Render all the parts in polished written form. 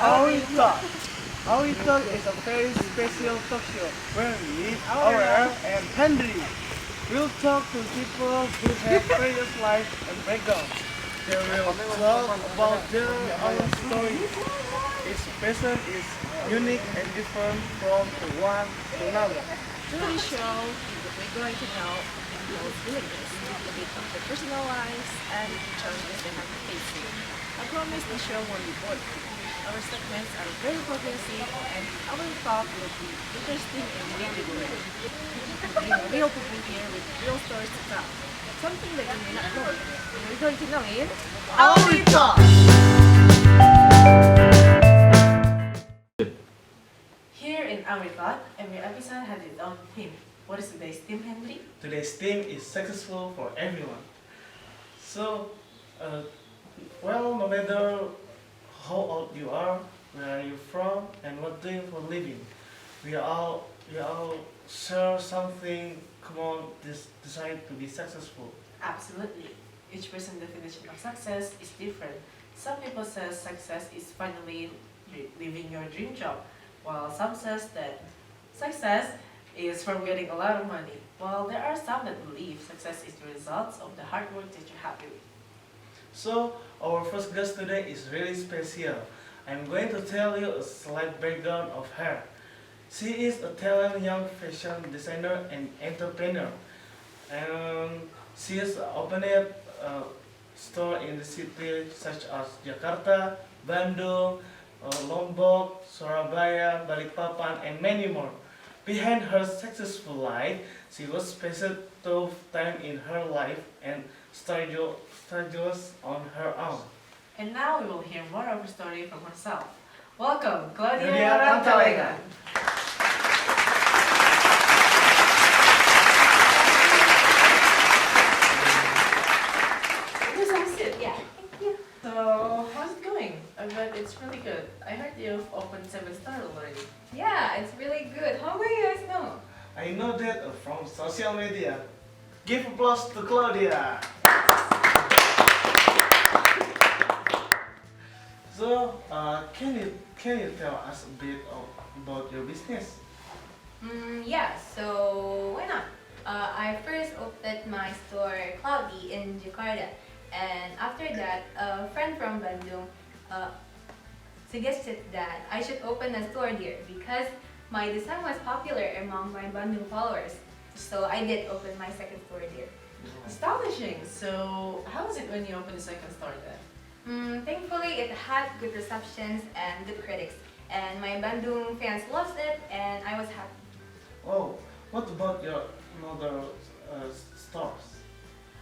AURY TALK. AURY TALK is a very special talk show where we, Aura and Henry, will talk to people who have various life and backgrounds. They will talk about their own stories. Each person is unique and different from one to another. Through this show, we're going to know people's villages, a bit of their personal lives, and challenges they have to face. I promise the show won't be boring. Our segments are very progressive, and our talk will be interesting and relatable. Real people here with real stories to tell. Something that you may not know. We're going to know in AURY TALK! Here in AURY Talk, every episode has its own theme. What is today's theme, Henry? Today's theme is successful for everyone. So, no matter how old you are, where are you from, and what do you for a living, we all share something common, this desire to be successful. Absolutely. Each person's definition of success is different. Some people say success is finally living your dream job, while some says that success is from getting a lot of money. While there are some that believe success is the result of the hard work that you have to do. So, our first guest today is really special. I'm going to tell you a slight background of her. She is a talented young fashion designer and entrepreneur. And she has opened a store in the city such as Jakarta, Bandung, Lombok, Surabaya, Balikpapan, and many more. Behind her successful life, she was spent tough time in her life and struggles on her own. And now we will hear more of her story from herself. Welcome, Claudia Claudia Rantalengan. Here's some sit. Yeah. Thank you. So, how's it going? I bet it's really good. I heard you've opened 7 stores already. Yeah, it's really good. How will you guys know? I know that from social media. Give applause to Claudia. So, can you tell us a bit about your business? Yeah, so why not? I first opened my store Cloudy in Jakarta, and after that, a friend from Bandung suggested that I should open a store here because my design was popular among my Bandung followers. So I did open my second store there. Astonishing. So, how was it when you opened the second store then? Thankfully, it had good receptions and good critics, and my Bandung fans loved it, and I was happy. Oh, what about your other stores?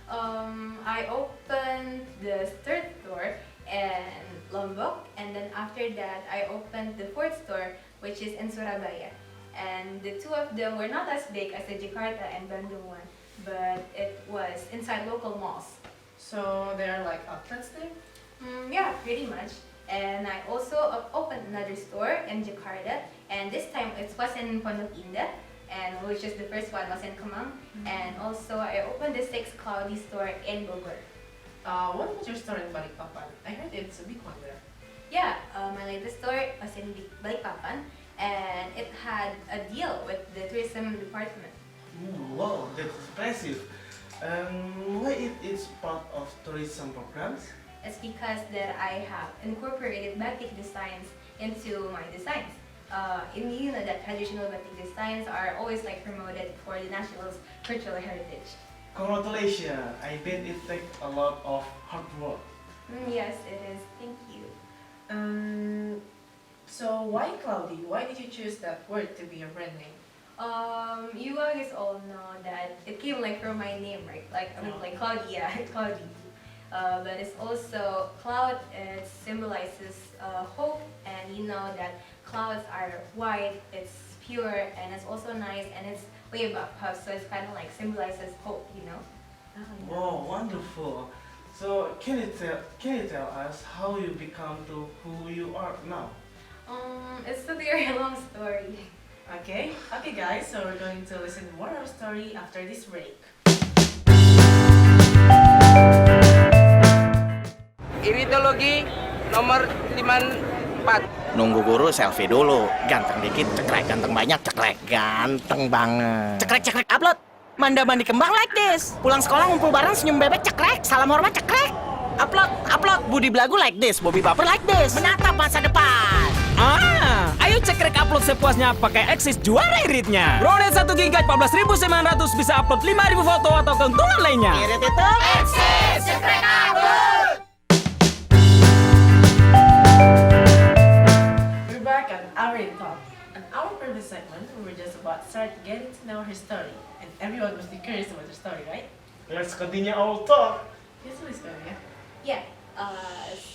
I opened the third store in Lombok, and then after that, I opened the fourth store, which is in Surabaya. And the two of them were not as big as the Jakarta and Bandung one, but it was inside local malls. So, they're like outlets there? Yeah, pretty much. And I also opened another store in Jakarta, and this time it was in Pondok Indah, and which is the first one was in Kemang. And also I opened the 6th Cloudy store in Bogor. What about your store in Balikpapan? I heard it's a big one there. Yeah, my latest store was in Balikpapan, and it had a deal with the tourism department. Wow, that's impressive. And why it is part of tourism programs? It's because that I have incorporated batik designs into my designs. You know that traditional batik designs are always like promoted for the national cultural heritage. Congratulations! I bet it takes a lot of hard work. Yes, it is. Thank you. So why Cloudy? Why did you choose that word to be your brand name? You guys all know that it came like from my name, right? Like like Claudia, Cloudy. But it's also cloud. It symbolizes hope, and you know that clouds are white. It's pure, and it's also nice, and it's way above us, so it's kind of like symbolizes hope, you know. Wow, wonderful! So can you tell us how you become to who you are now? It's a very long story. Okay, guys. So we're going to listen to more of our story after this break. Iritologi nomor 54. Nunggu guru selfie dulu. Ganteng dikit, cekrek. Ganteng banyak, cekrek. Ganteng banget. Cekrek, upload. Mandi kembang like this. Pulang sekolah ngumpul bareng senyum bebek, cekrek. Salam hormat, cekrek. Upload. Budi belagu like this. Bobby baper like this. Menatap masa depan. Ayo cekrek upload sepuasnya pakai XII juara iritnya. Brownet 1 GB 14.900 bisa upload 5.000 foto atau keuntungan lainnya. Irit itu XII, cekrek upload. We're back on AURY TALK. In our previous segment, we were just about start getting to know her story, and everyone must be curious about her story, right? Let's continue our talk. Yes, please go, yeah. Yeah.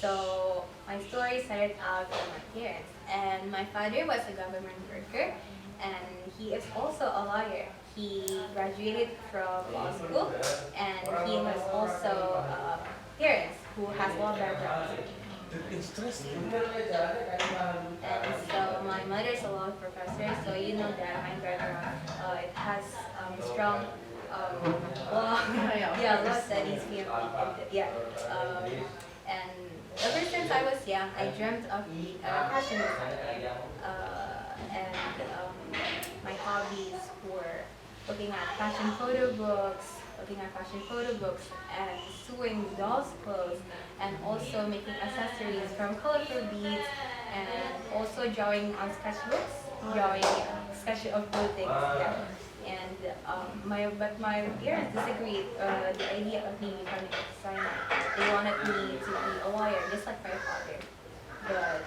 So my story started out with my parents, and my father was a government worker, and he is also a lawyer. He graduated from law school, and he has also parents who has law background. Interesting. And so my mother is a law professor, so you know that my background it has strong law law studies family. And ever since I was young, I dreamt of being a fashion designer. And my hobbies were looking at fashion photo books, and sewing dolls' clothes, and also making accessories from colorful beads, and also drawing on sketchbooks, sketch of clothing. Yeah. And my parents disagreed the idea of me becoming a designer. They wanted me to be a lawyer, just like my father. But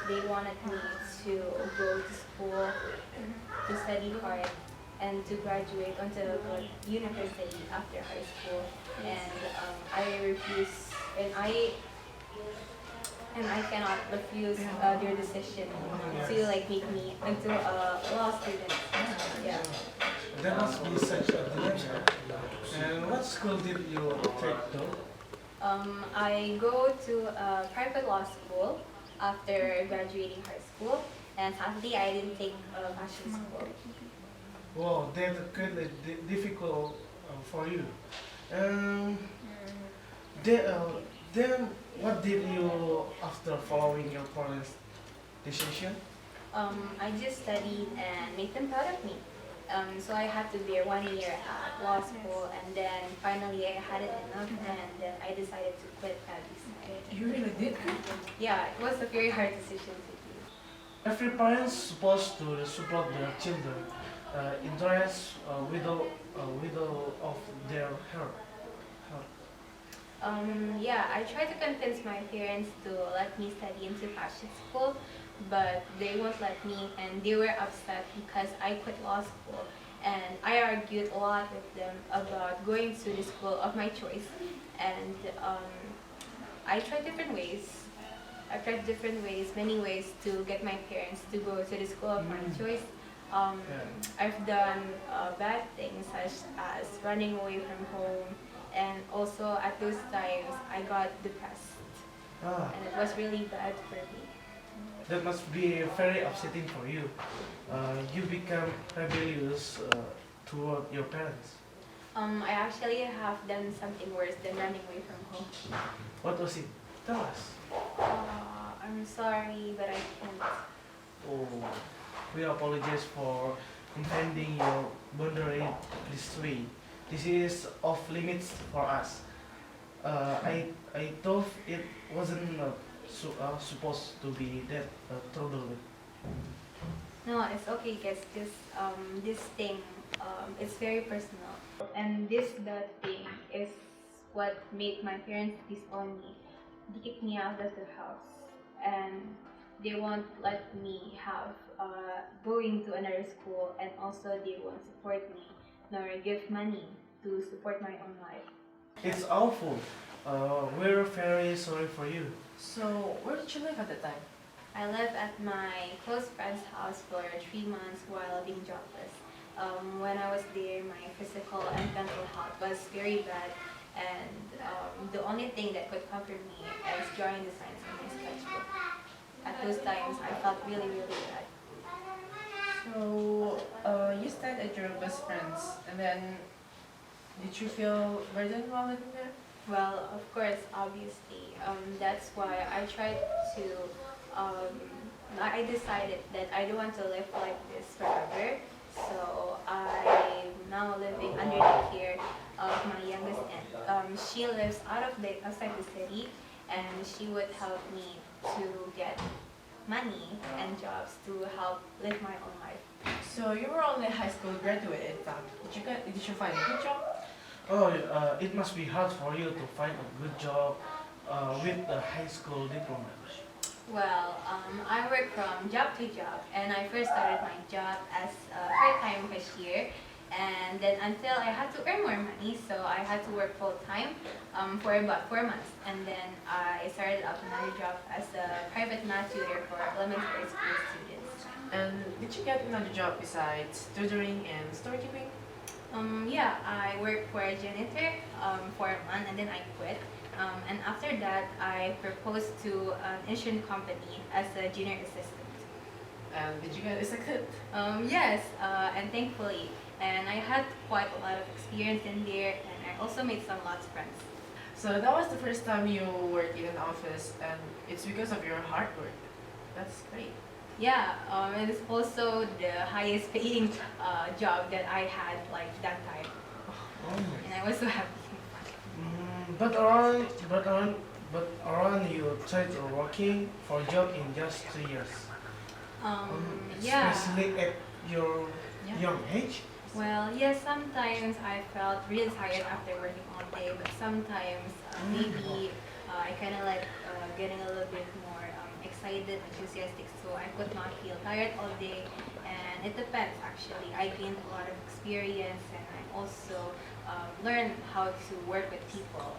they wanted me to go to school to study hard and to graduate onto a good university after high school. And I refuse, and I cannot refuse their decision to like make me into a law student. Yeah. That must be such a dilemma. And what school did you take though? I go to a private law school after graduating high school, and sadly I didn't take a fashion school. Wow, that's greatly difficult for you. Then what did you after following your parents' decision? I just studied and made them proud of me. So I had to bear 1 year at law school, and then finally I had it enough, and then I decided to quit studies. You really did? Yeah, it was a very hard decision to do. Every parent is supposed to support their children interests without of their heart. Yeah, I tried to convince my parents to let me study into fashion school, but they won't let me, and they were upset because I quit law school. And I argued a lot with them about going to the school of my choice. And I tried different ways. Many ways to get my parents to go to the school of my choice. I've done bad things such as running away from home, and also at those times I got depressed, and it was really bad for me. That must be very upsetting for you. You become rebellious toward your parents. I actually have done something worse than running away from home. What was it? Tell us. I'm sorry, but I can't. Oh, we apologize for offending your boundary this way. This is off limits for us. I thought it wasn't supposed to be that trouble. No, it's okay, guys. This thing, it's very personal, and this bad thing is what made my parents disown me. They kicked me out of the house, and they won't let me have going to another school, and also they won't support me nor give money to support my own life. It's awful. We're very sorry for you. So, where did you live at the time? I lived at my close friend's house for 3 months while being jobless. When I was there, my physical and mental health was very bad, and the only thing that could comfort me is drawing designs on my sketchbook. At those times, I felt really, really bad. So, you stayed at your best friend's, and then did you feel burdened while living there? Well, of course, obviously. That's why I tried to um, I decided that I don't want to live like this forever. So I'm now living under the care of my youngest aunt. She lives outside the city, and she would help me to get money and jobs to help live my own life. So you were only a high school graduate at the time. Did you find a good job? Oh, it must be hard for you to find a good job with a high school diploma. Well, I work from job to job, and I first started my job as a part-time cashier, and then until I had to earn more money, so I had to work full-time for about 4 months, and then I started up another job as a private math tutor for elementary school students. And did you get another job besides tutoring and storekeeping? Yeah, I worked for a janitor for a month, and then I quit. And after that, I proposed to an insurance company as a junior assistant. And did you get accepted? Yes, and thankfully. And I had quite a lot of experience in there, and I also made some lots of friends. So that was the first time you worked in an office, and it's because of your hard work. That's great. Yeah, it is also the highest paying job that I had like that time, Oh and I was so happy. but around you tried working for a job in just 3 years. Yeah. Especially at your Yeah. young age. Well, yes, sometimes I felt really tired after working all day, but sometimes maybe I kind of like getting a little bit more excited, enthusiastic, so I could not feel tired all day. And it depends actually. I gained a lot of experience, and I also learned how to work with people.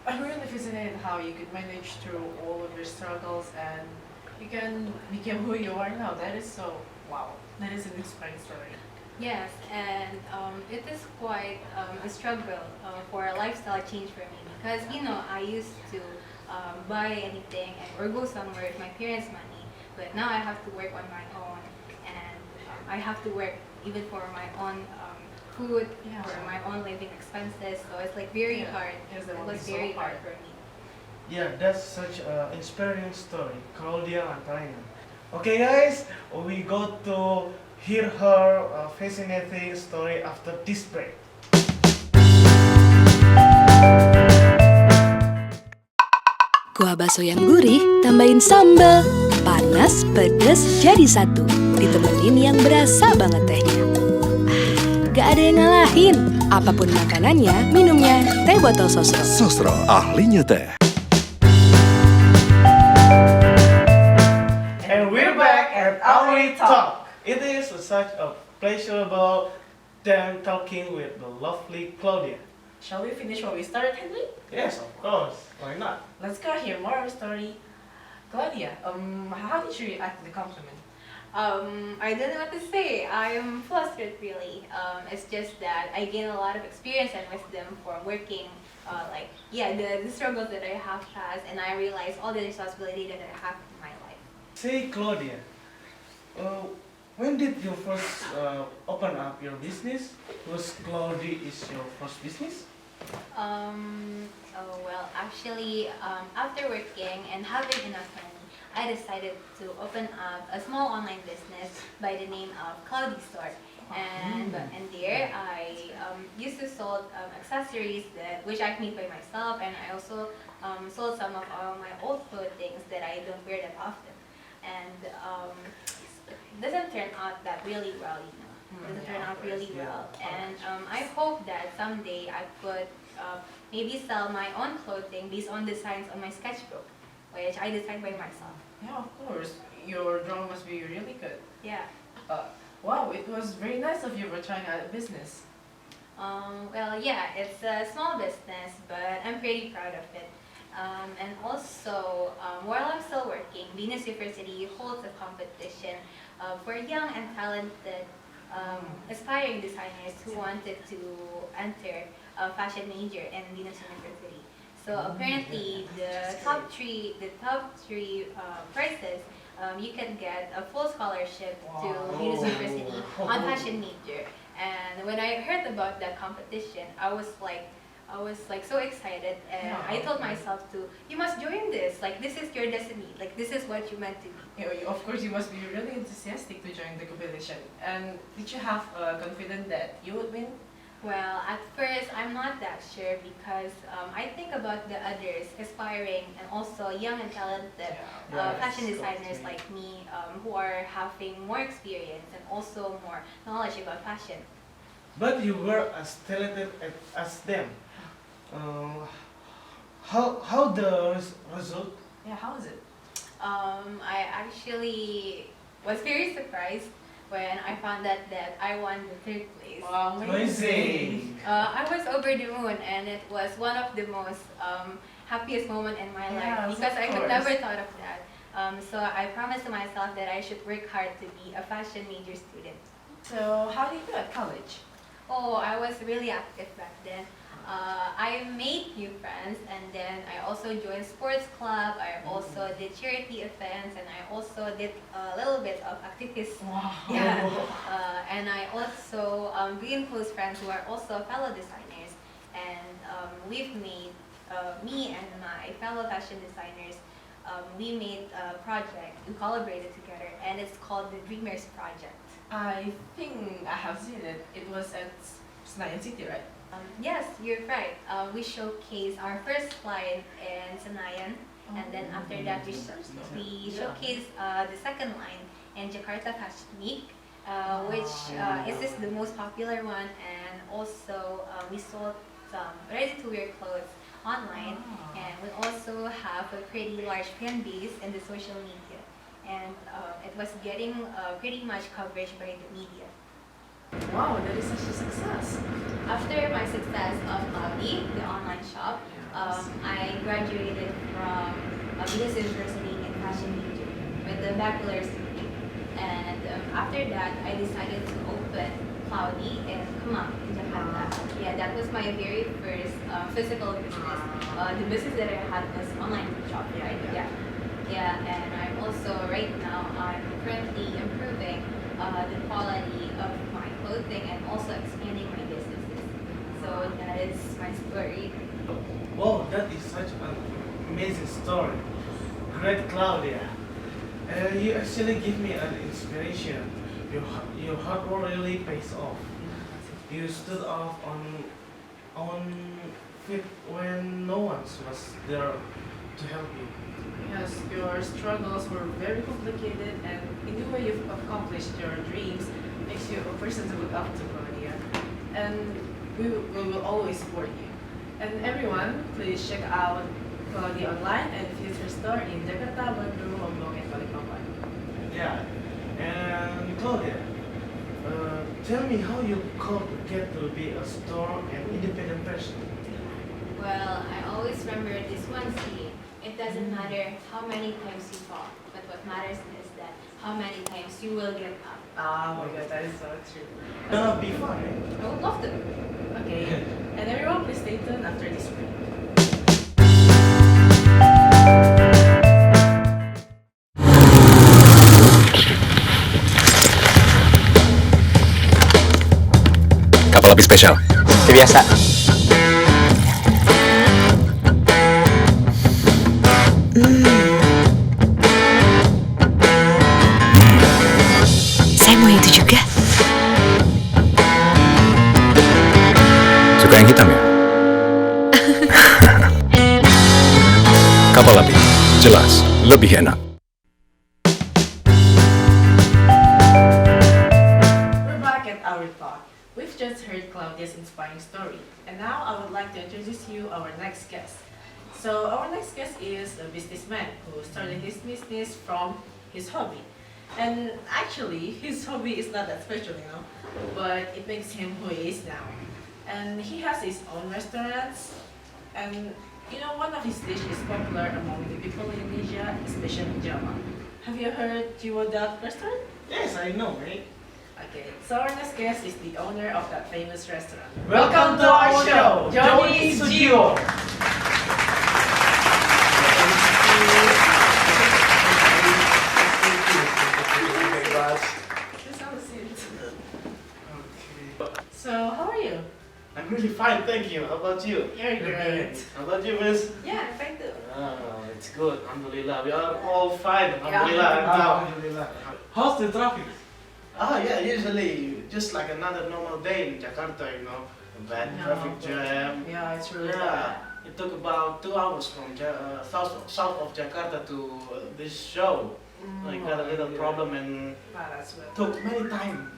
I really fascinated how you could manage through all of your struggles and you can become who you are now. That is so wow. That is an inspiring story. Yes, and it is quite a struggle for a lifestyle change for me because I used to buy anything or go somewhere with my parents' money, but now I have to work on my own, and I have to work even for my own food, Yeah. for my own living expenses. So it's like very Yeah. hard. Yes, that It would was be so very hard. hard for me. Yeah, that's such an inspiring story. Claudia Antarina. Okay, guys, we go to hear her fascinating story after this break. Kuah bakso yang gurih, tambahin sambal. Panas, pedas, jadi satu. Ditemenin yang berasa banget tehnya. Gak ada yang ngalahin. Apapun makanannya, minumnya teh botol sosro. Sosro, ahlinya teh. And we're back at AURY Talk. It is such a pleasurable time talking with the lovely Claudia. Shall we finish what we started, Henry? Yes, of course. Why not? Let's go hear more of the story. Claudia, how did you react to the compliment? I don't know what to say. I am flustered really. It's just that I gain a lot of experience and wisdom from working, the struggles that I have had, and I realize all the responsibility that I have in my life. Say, Claudia, when did you first open up your business? Was Claudia is your first business? After working and having enough money, I decided to open up a small online business by the name of Cloudy Store. And there I used to sold accessories which I made by myself, and I also sold some of my old clothing that I don't wear that often. And it doesn't turn out that really well, Doesn't turn out really well. And I hope that someday I could maybe sell my own clothing based on designs on my sketchbook, which I designed by myself. Yeah, of course. Your drawing must be really good. Yeah. Wow, it was very nice of you for trying out a business. It's a small business, but I'm pretty proud of it. And also, while I'm still working, Venus University holds a competition for young and talented aspiring designers who wanted to enter a fashion major in Venus University. So apparently, the top three courses, you can get a full scholarship to Venus University on fashion major. And when I heard about that competition, I was like I was like so excited, and I told myself to, you must join this. Like this is your destiny. Like this is what you meant to be. Of course, you must be really enthusiastic to join the competition. And did you have confidence that you would win? Well, at first I'm not that sure because I think about the others aspiring and also young and talented fashion designers like me who are having more experience and also more knowledge about fashion. But you were as talented as them. How the result? Yeah, how is it? I actually was very surprised when I found out that I won the third place. Wow, Amazing! I was over the moon, and it was one of the most happiest moment in my life because I could never thought of that. So I promised to myself that I should work hard to be a fashion major student. So how did you do at college? Oh, I was really active back then. I made new friends, and then I also joined sports club. I also did charity events, and I also did a little bit of activism. Wow. Yeah. And I also gained close friends who are also fellow designers, and we've made me and my fellow fashion designers. We made a project. We collaborated together, and it's called the Dreamers Project. I think I have seen it. It was at Senayan City, right? Yes, you're right. We showcase our first line in Senayan, and then after that we showcase the second line in Jakarta Fashion Week, which is the most popular one, and also we sold some ready-to-wear clothes online, and we also have a pretty large fan base in the social media, and it was getting pretty much coverage by the media. Wow, that is such a success. After my success of Cloudy, the online shop, I graduated from Business University in Fashion Major with a bachelor's degree. And after that, I decided to open Cloudy in Kemang, in Jakarta. Yeah, that was my very first physical business. The business that I had was online shop, right? Yeah, and I'm also, right now, I'm currently improving the quality of my clothing and also expanding my businesses. So that is my story. Wow, that is such an amazing story. Great, Claudia. You actually give me an inspiration. Your hard work really pays off. You stood off on feet when no one was there to help you. Yes, your struggles were very complicated, and in the way you've accomplished your dreams makes you a person to look up to, Claudia. And we will always support you. And everyone, please check out Claudia online and visit her store in Jakarta, Bandung, Lombok, and Balikpapan. Yeah, and Claudia, tell me how you could get to be a strong and independent person. Well, I always remember this one saying, it doesn't matter how many times you fall, but what matters is that how many times you will get up. Oh my god, that is so true. Gonna be fun, eh? I would love to. Okay, and everyone please stay tuned after this break. Kapal lebih spesial. Biasa. Saya mau itu juga. Suka yang hitam ya? Kapal lebih jelas, lebih enak. We're back at AURY Talk. We've just heard Claudia's inspiring story, and now I would like to introduce you our next guest. So our next guest is a businessman who started his business from his hobby. And actually, his hobby is not that special, but it makes him who he is now. And he has his own restaurants, and one of his dishes is popular among the people in Indonesia, especially in Java. Have you heard Jiwa Duck restaurant? Yes, I know, right? Okay, so our next guest is the owner of that famous restaurant. Welcome to our show, Johnny Sujiwo. Please have a seat. So, how are you? I'm really fine, thank you. How about you? You're great. How about you, Miss? Yeah, I'm fine too. Oh, it's good. Alhamdulillah. We are all fine. Alhamdulillah. Alhamdulillah. How's the traffic? Yeah, usually just like another normal day in Jakarta, you know. A bad traffic jam. Yeah, it's really Yeah, it took about 2 hours from south of Jakarta to this show. I got a little problem and That's well. took many time.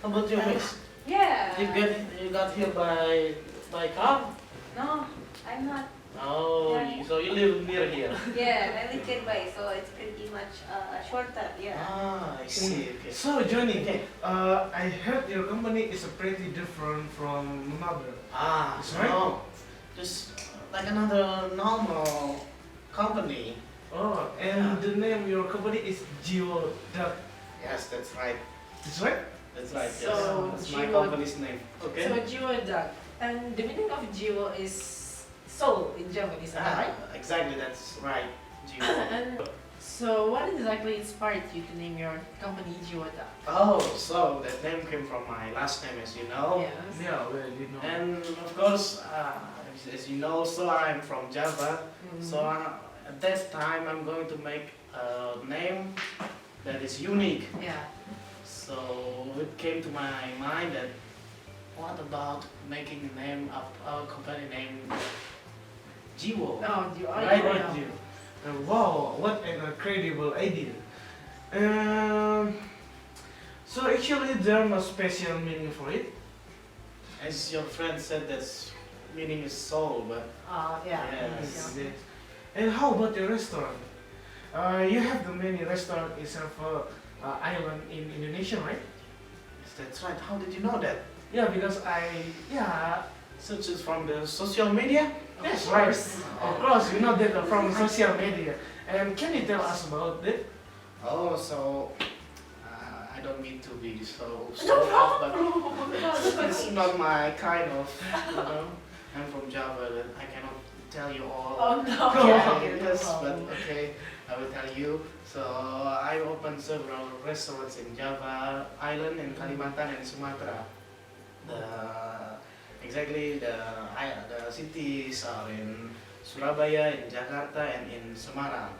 How about you, Miss? Yeah. You got here by car? No, I'm not. Oh, Yeah. so you live near here? Yeah, I live nearby, so it's pretty much shorter. Yeah. Ah, I see. Okay. So Johnny, Okay. I heard your company is pretty different from another. That's right. No, just like another normal company. Oh, and the name of your company is Geo Duck. Yes, that's right. Is right? That's right. So, Yes, that's my Geo- company's name. Okay. So Jiwo duck. And the meaning of Jiwo is soul in Japanese, am I right? Exactly, that's right. Geo. And so what exactly inspired you to name your company Jiwo duck? Oh, so that name came from my last name, as you know. Yes. Yeah, well, you know. And of course, as you know, so I'm from Java. So at that time, I'm going to make a name that is unique. Yeah. So it came to my mind that what about making a name of our company name Jiwo? Oh, Jiwo. Right, yeah. right. Geo. Wow, what an incredible idea. So actually there no special meaning for it. As your friend said, that's meaning is soul, but Yeah. Yes. Yes. And how about the restaurant? You have the many restaurant in several island in Indonesia, right? yes, that's right. How did you know that? Yeah, because Such as from the social media? that's right. Of course, you know that from social media. And can you tell us about that? Oh, so I don't mean to be so off, but it's not my kind of, you know. I'm from Java, and I cannot tell you all. Oh no. Yes, but okay, I will tell you. So I opened several restaurants in Java Island, in Kalimantan and Sumatra. Exactly the cities are in Surabaya, in Jakarta, and in Semarang.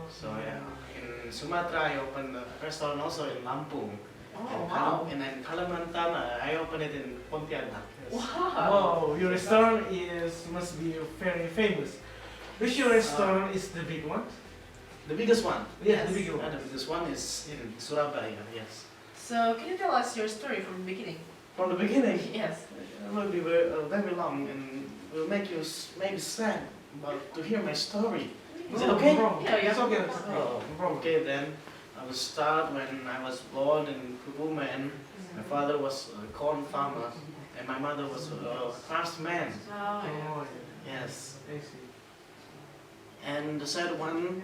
So yeah, in Sumatra I opened a restaurant also in Lampung. Oh wow. And in Kalimantan I opened it in Pontianak. Yes. Wow, your restaurant must be very famous. Which your restaurant is the big one? The biggest one. Yeah, the big one. The biggest one is in Surabaya. Yes. So can you tell us your story from the beginning? From the beginning. Yes. It will be very long and will make you maybe sad about to hear my story. Is it No, okay? No problem. Yeah, It's okay. It's okay. Oh, No problem. okay then. I will start when I was born in Kebumen. My father was a corn farmer and my mother was a craftsman. Oh yeah. Oh, Yes. yeah. I see. And the sad one,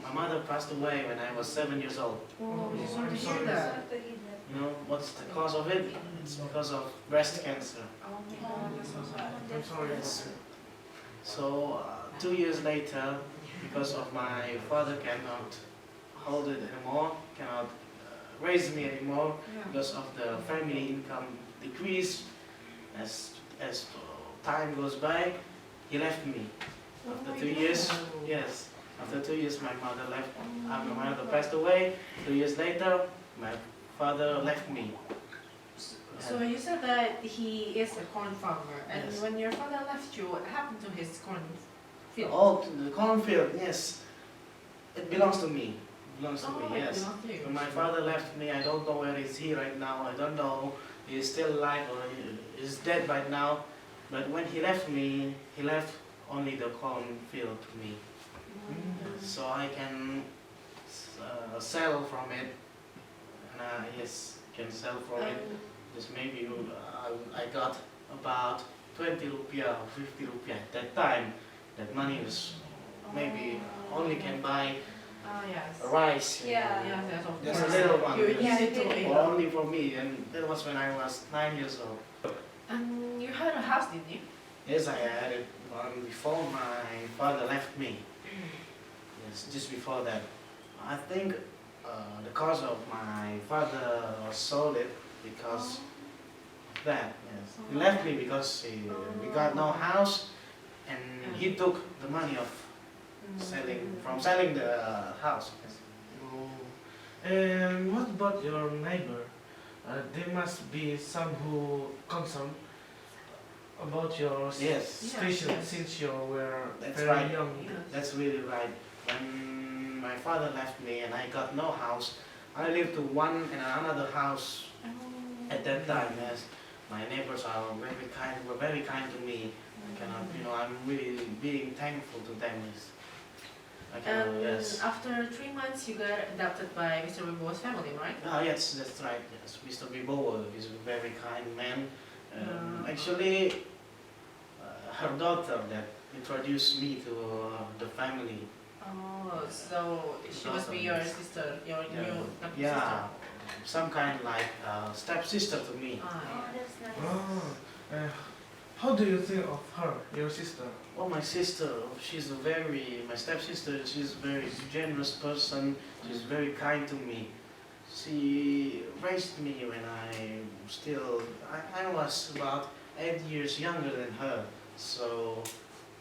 my mother passed away when I was 7 years old. Oh, I'm sorry to sorry. hear that. You know what's the cause of it? It's because of breast cancer. Oh my god, that's so sad. I'm sorry. Yes. So 2 years later, because of my father cannot hold it anymore, cannot raise me anymore, because of the family income decrease, as time goes by, he left me. After 2 years, yes, after 2 years my mother left, my mother passed away. 2 years later, my father left me. So you said that he is a corn farmer, and Yes. when your father left you, what happened to his corn field? Oh, to the cornfield, yes. It belongs to me. It belongs to me, it yes. belonged to you. When my father left me, I don't know where is he right now. I don't know he is still alive or he is dead right now. But when he left me, he left only the cornfield to me. So I can sell from it. And yes, can sell from it. Just maybe I got about 20 rupiah or 50 rupiah at that time. That money was maybe only can buy Yes. rice. Yeah. Yes, yes, of Just a course. little one. You yes. need to eat. Or only for me, and that was when I was 9 years old. And you had a house, didn't you? Yes, I had it before my father left me. Yes, just before that. I think the cause of my father sold it because that. Yes, he left me because we got no house, and he took the money of selling the house. Yes. Oh. And what about your neighbor? There must be some who concerned about your Yes. situation Yes. since you were That's very right. young. That's really right. When my father left me and I got no house, I lived to one and another house at that time. Yes, my neighbors were very kind to me. I cannot, I'm really being thankful to them. Yes. I cannot, And yes. after 3 months, you got adopted by Mr. Wibowo's family, right? Yes, that's right. Yes, Mr. Wibowo is a very kind man. Actually, her daughter that introduced me to the family. Oh, so she must be your sister, your new adopted Yeah, sister. some kind like stepsister to me. Ah, Oh, yeah. that's nice. Oh. How do you think of her, your sister? Well, my sister, my stepsister, she's a very generous person. She's very kind to me. She raised me when I was about 8 years younger than her. So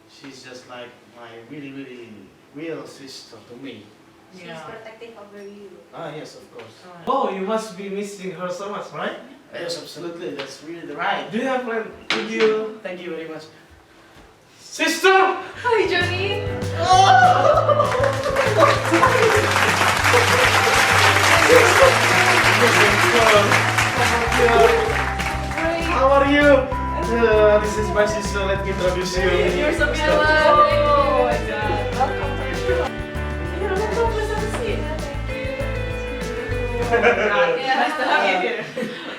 she's just like my really, really real sister to me. She's Yeah. protective over you. Yes, of course. Ah. Oh, you must be missing her so much, right? Yes, absolutely. That's really the right. Do you have friend with you? Thank you very much. Sister! Hi, Johnny. How are you? This is my sister. Let me introduce you. You're so beautiful. Oh my god. Welcome to the show. Yeah, welcome. Let's have a seat. Yeah, nice to have you here.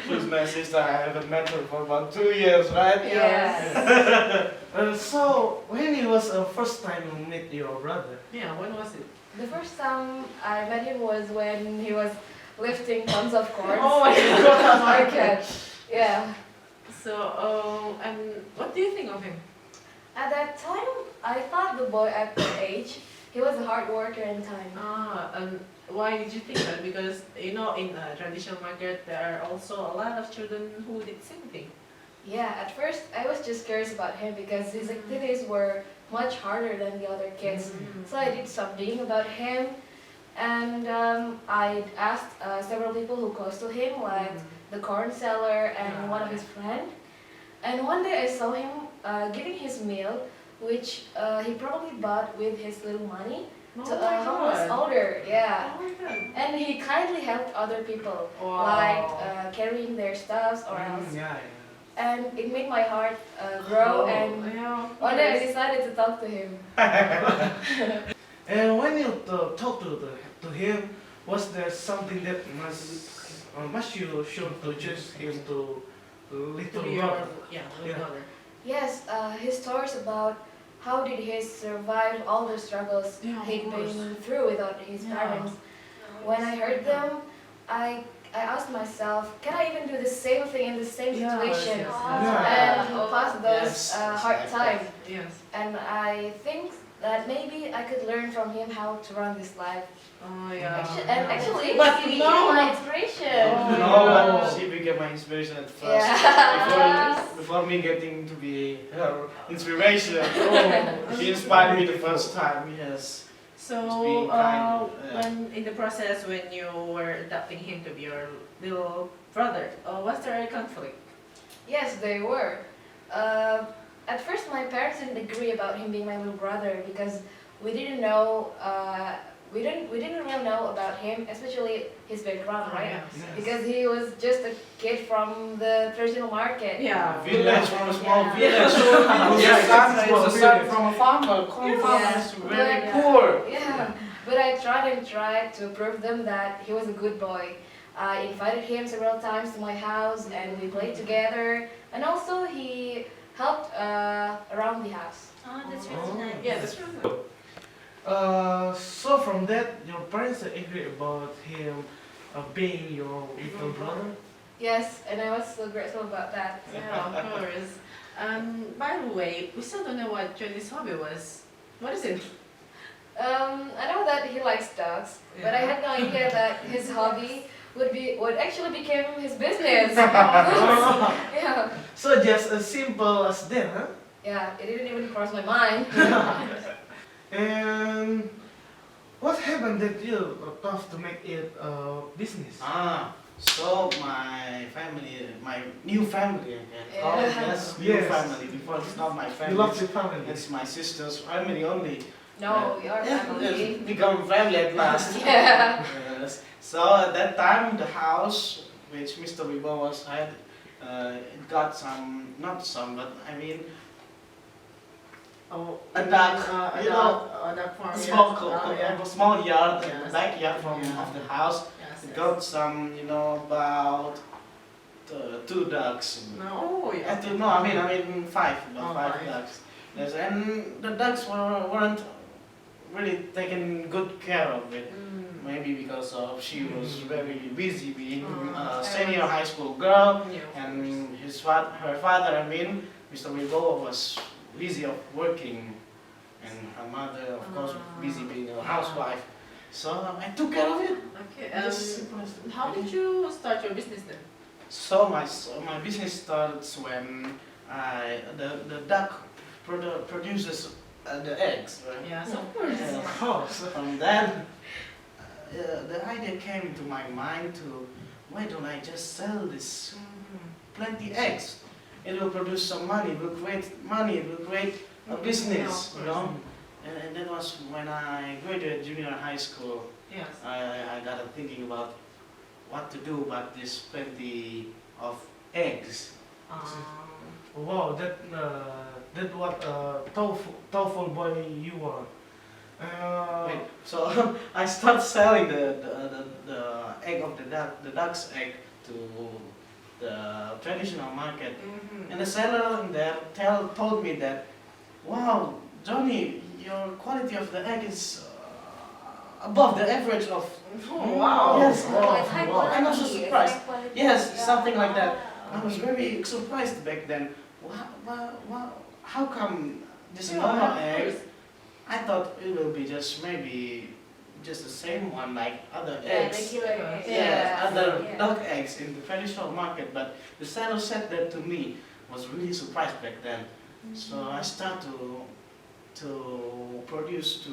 She's my sister. I haven't met her for about 2 years, right? Yes. So, when it was the first time you met your brother? Yeah, when was it? The first time I met him was when he was lifting tons of cords. Oh my in the market. Yeah. So, and what do you think of him? At that time, I thought the boy at that age, he was a hard worker in time. And why did you think that? Because, in a traditional market, there are also a lot of children who did the same thing. Yeah, at first I was just curious about him because his activities were much harder than the other kids. So I did some digging about him, and I asked several people who close to him, like the corn seller and one of his friends. And one day I saw him giving his meal, which he probably bought with his little money, to a homeless older. Yeah. Oh my god. And he kindly helped other people, Wow. like carrying their stuffs or else. Yeah. And it made my heart grow, and yeah, one day I decided to talk to him. And when you talk to him, was there something that must you should to choose him to little To your, brother? little Yeah. brother. Yes, his stories about how did he survive all the struggles Yeah, of he'd course. been through without his Yeah. parents. When I heard them, I asked myself, can I even do the same thing in the same Yes, situation yes, Yeah. and pass those Yes, hard like times? Yes. And I think that maybe I could learn from him how to run this life. Oh yeah. Actually, But he no. became my inspiration. Oh, No, yeah. but she became my inspiration at first. Yeah. Before me getting to be her inspiration. Oh, she inspired me the first time, yes. So, being kind, when in the process when you were adopting him to be your little brother, was there a conflict? Yes, they were. At first, my parents didn't agree about him being my little brother because we didn't know. We didn't really know about him, especially his background, right? Yes. Because he was just a kid from the traditional market. Yeah. Village, from a small Yeah. village. Yeah, It's a son from a farmer. Corn farmer Yeah. is very Yeah. poor. Yeah, but I tried to prove them that he was a good boy. I invited him several times to my house and we played together, and also he helped around the house. Oh, that's Oh. really nice. Yeah, that's true. So from that, your parents agree about him being your little brother? Yes, and I was so grateful about that. Yeah, of course. By the way, we still don't know what Johnny's hobby was. What is it? I know that he likes dogs, but I had no idea that his hobby would actually became his business. Yeah. So just as simple as that, huh? Yeah, it didn't even cross my mind. And what happened that you thought to make it a business? So my new family, I can call it, yes, new Yes. family. Before it's not my You family, love your family. it's my sister's family only. No, your Yeah, family. it's become family at last. Yeah. Yes. So at that time, the house which Mr. Wibowo had, it got some, not some, but I mean, Oh, a duck, a you know, duck farm. a small, yes. Oh, yeah. a small yard, Yes. the backyard from Yeah. of the house. Yes, It yes. got some, about 2 ducks. No, yeah. No, I mean 5, about Oh, 5 5. ducks. Yes, and the ducks weren't really taking good care of it. Maybe because of she was very busy being a senior high school girl, Yeah. and her father, Mr. Wibowo was busy of working, and her mother, of course, busy being a housewife. So I took care of it. Okay. Just simple as that. How did you start your business then? So my business starts when the duck produces the eggs, right? Yes, of course. Yeah. Of course. From that, the idea came into my mind to, why don't I just sell this plenty eggs? It will produce some money, it will create money, it will create a business, you know? And that was when I graduated junior high school. Yes. I got to thinking about what to do about this plenty of eggs. Wow, that what thoughtful boy you were. Wait, so I started selling the egg of the duck's egg to the traditional market, and the seller there told me that, wow, Johnny, your quality of the egg is above the average of. Oh, wow. Yes. Oh, it's high Wow. quality. I'm also It's surprised. high quality. Yes, something like that. Wow. I was very surprised back then. How come this Yeah, normal of egg? course. I thought it will be maybe just the same one like other Yeah, eggs. regular eggs. Yes, other Yeah. duck eggs in the traditional market. But the seller said that to me, was really surprised back then. So I started to produce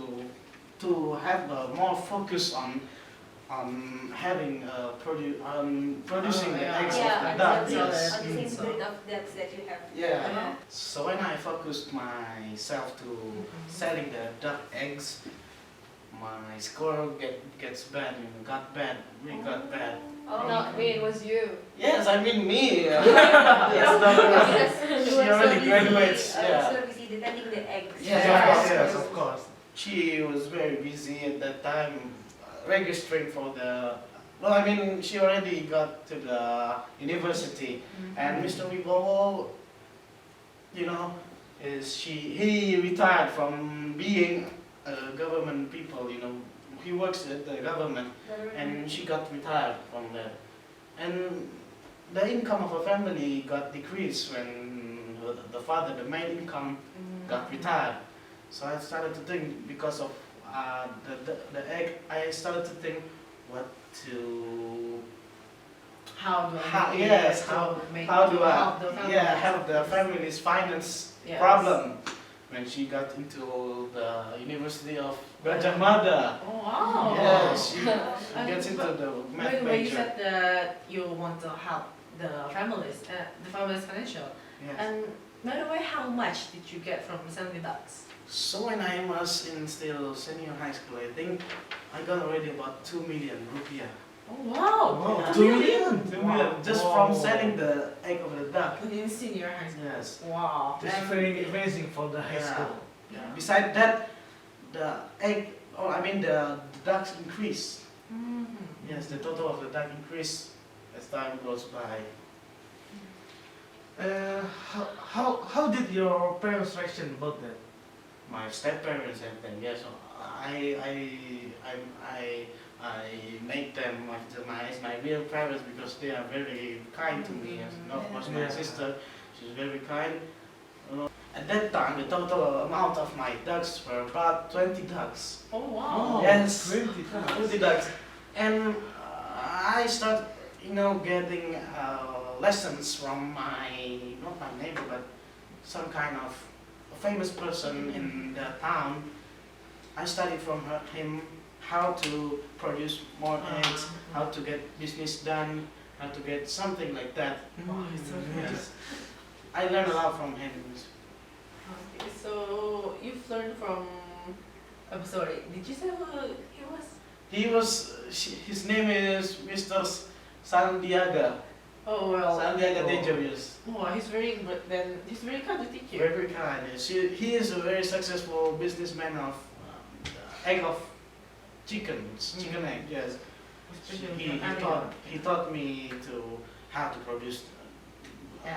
to have more focus on having producing the eggs of the Yeah, duck. on the Yes. same breed of ducks that you have. Yeah. So when I focused myself to selling the duck eggs, my score gets bad. Got bad. Really got bad. Oh no, it was you. Yes, I mean me. Yes, She already graduates. Yeah. So busy defending the eggs. Yes, of course. She was very busy at that time, registering for the. Well, I mean, she already got to the university, and Mr. Wibowo, he retired from being a government people. He works at the government, and she got retired from that. And the income of her family got decreased when the father, the main income, got retired. So I started to think, because of the egg, I started to think what to. How do How do I help the family? help the family's finance Yes. problem when she got into the University of Gajah Mada. Oh, wow. Yes, she And gets into but the By math the way, you major. said that you want to help the family's financial. Yes. And by the way, how much did you get from selling ducks? So when I was in still senior high school, I think I got already about 2 million rupiah. Oh, wow. Wow, 2 million? 2 million, just from Wow. selling the egg of the duck. In senior high school. Yes. Wow. This is very amazing for the high Yeah. school. Yeah. Besides that, the the ducks increase. Yes, the total of the duck increase as time goes by. How did your parents reaction about that? My step parents and then yes, I make them my real parents because they are very kind to me. And of course my Yeah. sister, she's very kind. At that time, the total amount of my ducks were about 20 ducks. Oh, wow. Yes. 20 times. 20 ducks. And I start, getting lessons from not my neighbor, but some kind of a famous person in the town. I studied from him how to produce more eggs, how to get business done, how to get something like that. Yes. I learned a lot from him. Okay, so you've learned from. I'm sorry. Did you say who he was? His name is Mr. Sandiaga. Oh well. Sandiaga Dangerous. Oh, he's very good. Then he's very kind to teach you. Very kind. Yes. He is a very successful businessman of egg of chickens, chicken egg. Yes. He taught me how to produce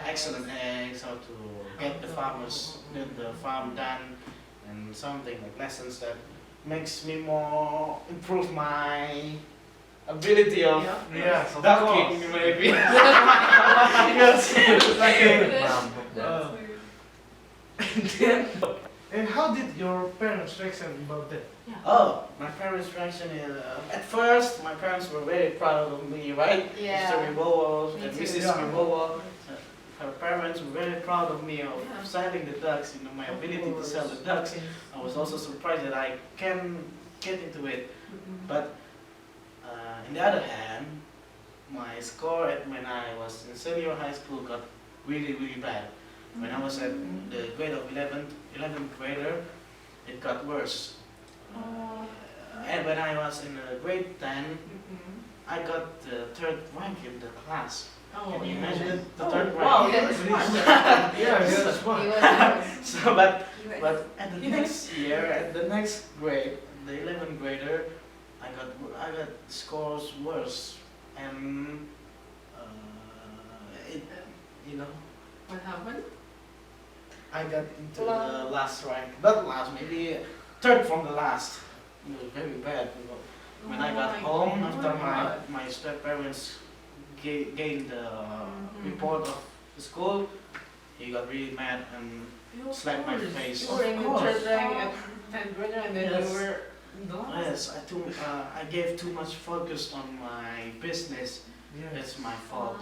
excellent eggs, how to get the farm done, and something like lessons that makes me more improve my ability of Yes, of ducking course. maybe. Yes, ducking. And how did your parents reaction about that? Oh, my parents' reaction is at first my parents were very proud of me, right? Yeah. Mr. Wibowo Me and too. Mrs. Yeah. Wibowo. Her parents were very proud of me of selling the ducks, my ability to sell the ducks. I was also surprised that I can get into it. But on the other hand, my score when I was in senior high school got really, really bad. When I was at the grade of 11th grader, it got worse. And when I was in grade 10, I got the third rank in the class. Can you imagine it? The third rank. Wow, Yeah. that's smart. Yeah, that's He smart. was So, but at the next year, at the next grade, the 11th grader, I got scores worse, and it, What happened? I got into the last rank, not last, maybe third from the last. It was very bad. When I got home after my step-parents gained the report of the school, he got really mad and slapped my face. You were in the Of course. third rank at 10th grader and then Yes. you were in the last. Yes, I gave too much focus on my business. Yes. That's my fault.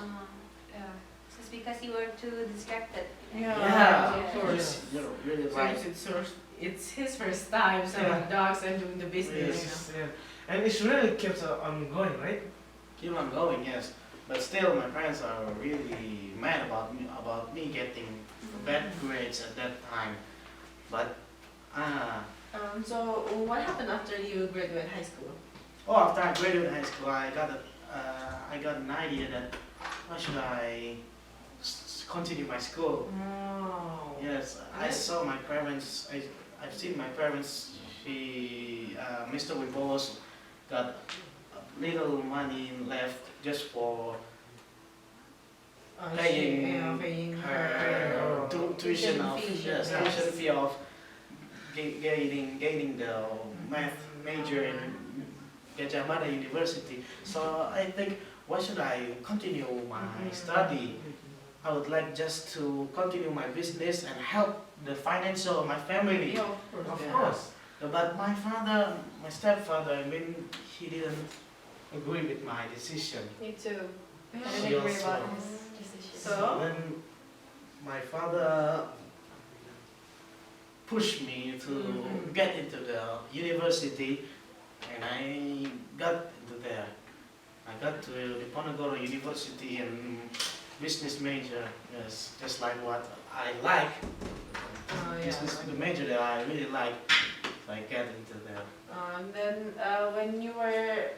yeah. So it's because you were too distracted. Yeah, of course. You're really right. It's his first time selling dogs and doing the business. Yes, yeah. And it really keeps on going, right? Keep on going, yes. But still, my parents are really mad about me getting bad grades at that time. But So what happened after you graduated high school? after I graduated high school, I got an idea that why should I continue my school? Oh. Yes, I saw my parents. I've seen my parents. Mr. Wibowo got little money left just for paying her tuition of tuition fee of gaining the math major in Gajah Mada University. So I think, why should I continue my study? I would like just to continue my business and help the financial of my family. Yeah, of course. Of course. But my stepfather, he didn't agree with my decision. Me too. I She didn't agree also- about his decision. So? Then my father pushed me to get into the university, and I got into there. I got to the Ponegoro University in business major. Yes, just like what I like. Business is the major that I really like. So I get into there. And then when you were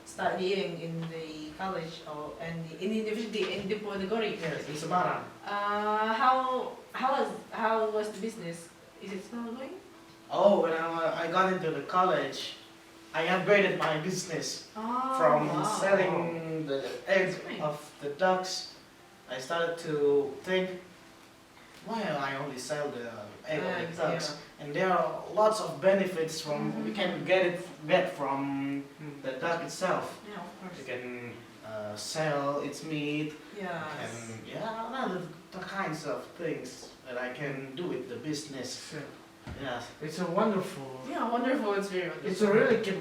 studying in the college and in the university in the Ponegoro Yes, University, in Semarang. how was the business? Is it still going? Oh, when I got into the college, I upgraded my business from selling the eggs of the ducks. I started to think, why I only sell the egg of Eggs, the ducks? And there are lots of benefits from we can get from the duck itself. Yeah, of You course. can sell its meat Yes. and other kinds of things that I can do with the business. Yeah. Yes. It's a wonderful. Yeah, wonderful. It's very wonderful. It's a really keep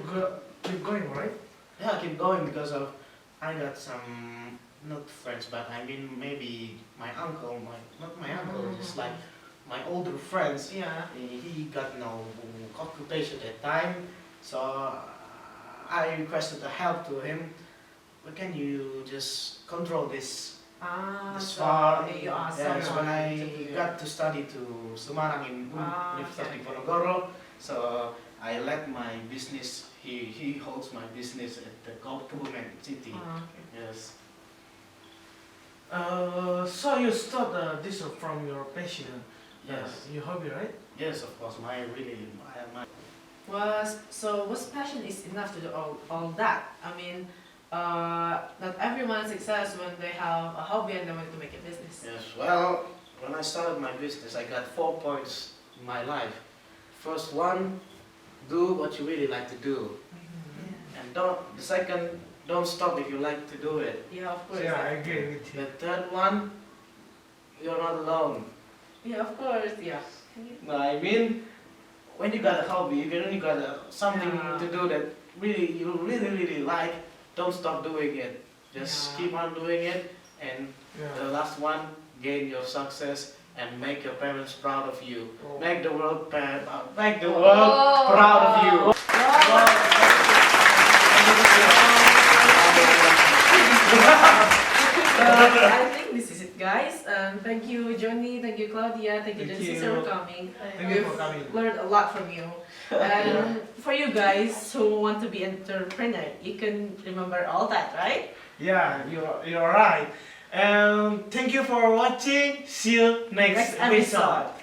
going, right? Yeah, I keep going because of I got some, not friends, but I mean maybe my uncle, not my uncle, it's like my older friends. Yeah. He got no occupation at that time, so I requested the help to him. But can you just control this this So farm? you asked Yes, when someone I to do it. got to study to Semarang in University okay. Ponorogo, so I let my business. He holds my business at the Kebumen city. Okay. Yes. So you start this from your passion. Yes. Your hobby, right? Yes, of course. My Was passion is enough to do all that? I mean, not everyone success when they have a hobby and they want to make a business. Yes. Well, when I started my business, I got 4 points in my life. First one, do what you really like to do, and the second, don't stop if you like to do it. Yeah, of course. Yeah, I agree with you. The third one, you're not alone. Yeah, of course. Yeah. No, I mean, when you got a hobby, when you got something Yeah. to do that you really like, don't stop doing it. Just Yeah. keep on doing it, and Yeah. the last one, gain your success and make your parents proud of you. Oh. Make the world proud Oh. of you. I think this is it, guys. Thank you, Johnny. Thank you, Claudia. Thank you, Thank Jen you. for coming. Thank you for coming. Learned a lot from you. And for you guys who want to be entrepreneur, you can remember all that, right? Yeah, you're right. And thank you for watching. See you next Next episode. episode.